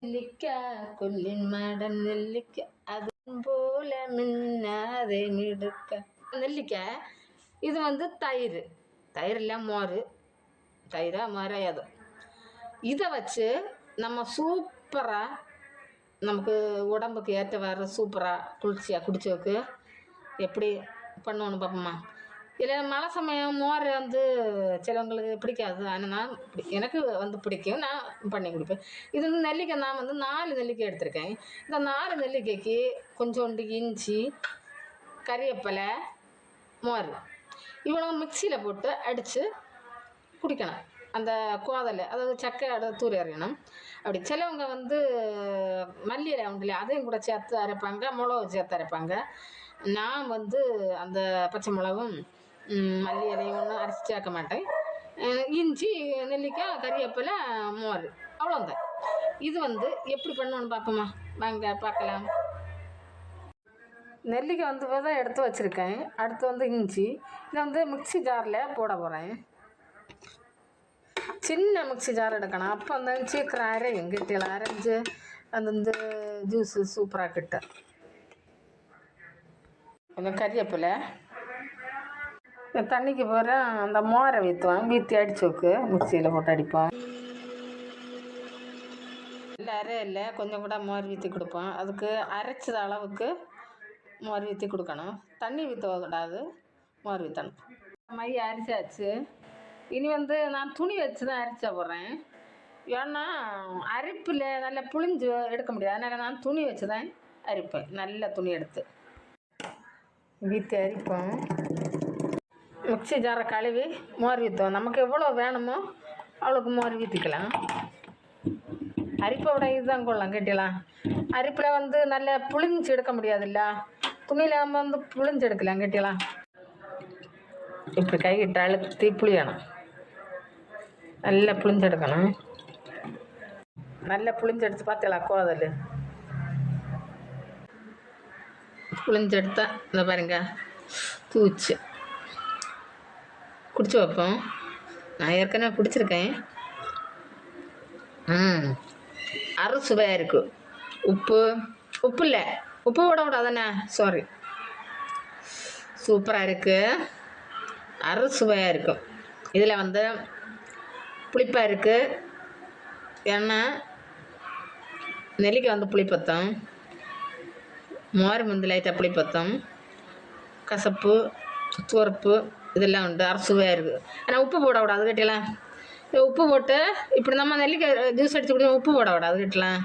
நெல்லிக்காய் கொல்லின் மடம் நெல்லிக்காய் அதன் போல மின்னாதே மிடுக்க. நெல்லிக்காய் இது வந்து தயிர் இல்லை மோர், தயிரா மறையாது. இதை வச்சு நம்ம சூப்பராக நமக்கு உடம்புக்கு ஏற்றவாறு சூப்பராக குளிர்ச்சியாக குடிச்சோக்கு எப்படி பண்ணணும் பார்ப்போம்மா. இதில் மழை சமயம் மோர் வந்து சிலவங்களுக்கு பிடிக்காது, ஆனால் எனக்கு வந்து பிடிக்கும், நான் பண்ணி கொடுப்பேன். இது வந்து நெல்லிக்காய் நான் வந்து 4 நெல்லிக்காய் எடுத்திருக்கேன். இந்த 4 நெல்லிக்காய்க்கு கொஞ்சோண்டு இஞ்சி, கறிவேப்பிலை, மோர் இவ்வளோ மிக்சியில் போட்டு அடித்து குடிக்கணும். அந்த கோதலை அதாவது சக்கை தூரி அறியணும். அப்படி சிலவங்க வந்து மல்லி இலை உண்டு இல்லையா, அதையும் கூட சேர்த்து அரைப்பாங்க, மிளகு சேர்த்து அரைப்பாங்க. நான் வந்து அந்த பச்சை மிளகும் மல்லி இலையும் ஒன்றும் அரைச்சி சேர்க்க மாட்டேன். இஞ்சி, நெல்லிக்காய், கறிவேப்பிலை, மோர் அவ்வளோந்தான். இது வந்து எப்படி பண்ணணும்னு பார்ப்போமா, வாங்க பார்க்கலாம். நெல்லிக்காய் வந்து விதை எடுத்து வச்சுருக்கேன். அடுத்து வந்து இஞ்சி, இதை வந்து மிக்சி ஜாரில் போட போகிறேன். சின்ன மிக்சி ஜார் எடுக்கணும், அப்போ அந்த சீக்கிரம் அரையும், கெட்டியில் அரைஞ்சி அது வந்து ஜூஸு சூப்பராக கிட்ட. கொஞ்சம் கறிவேப்பிலை, தண்ணிக்கு போகிற அந்த மோரை வீற்றி அடிச்சு வைக்கு, மிக்சியில் போட்டு அடிப்போம். இல்லை இல்லை கொஞ்சம் கூட மோர் வீற்றி கொடுப்போம். அதுக்கு அரைச்சது அளவுக்கு மோர் வீற்றி கொடுக்கணும். தண்ணி ஊற்றக்கூடாது, மோர் வீற்றணும். மைய அரிச்சாச்சு. இனி வந்து நான் துணி வச்சு தான் அரைச்ச போடுறேன். ஏன்னா அரிப்பில் நல்லா புளிஞ்சு எடுக்க முடியாது, அதனால் நான் துணி வச்சு தான் அரிப்பேன். நல்ல துணி எடுத்து வீற்றி அரிப்போம். மிக்சி ஜாரை கழுவி மோர் வீற்றுவோம். நமக்கு எவ்வளோ வேணுமோ அவ்வளோக்கு மோர் வீற்றிக்கலாம். அரிப்பை விட இதுதான் கொள்ளலாம், கெட்டிலாம். அரிப்பில் வந்து நல்லா புளிஞ்சு எடுக்க முடியாதுல்ல, துணியில் நம்ம வந்து புளிஞ்சு எடுக்கலாம், கெட்டிலாம். இப்படி கைகிட்ட அழுத்தி புளியணும், நல்லா புளிஞ்செடுக்கணும். நல்லா புளிஞ்செடுத்து பார்த்தலாம், கோதல் புளிஞ்செடுத்தா இந்த பாருங்க தூச்சு குடிச்சு வைப்போம். நான் ஏற்கனவே குடிச்சிருக்கேன். அறுசுவையாக இருக்குது. உப்பு இல்லை, உப்பு போட விடாதானே, சாரி. சூப்பராக இருக்குது, அறுசுவையாக இருக்கும். இதில் வந்து புளிப்பாக இருக்குது, ஏன்னா நெல்லிக்காய் வந்து புளிப்பத்தம், மோர் வந்து லைட்டாக புளிப்பத்தம், கசப்பு, துவர்ப்பு இதெல்லாம் உண்டு, அறுசுவையாக இருக்குது. ஆனால் உப்பு போட விடாது, கட்டிலாம். உப்பு போட்டு இப்படி நம்ம நெல்லிக்காய் ஜூஸ் அடித்து குடிச்சோம், உப்பு போட விடாது, கட்டலாம்.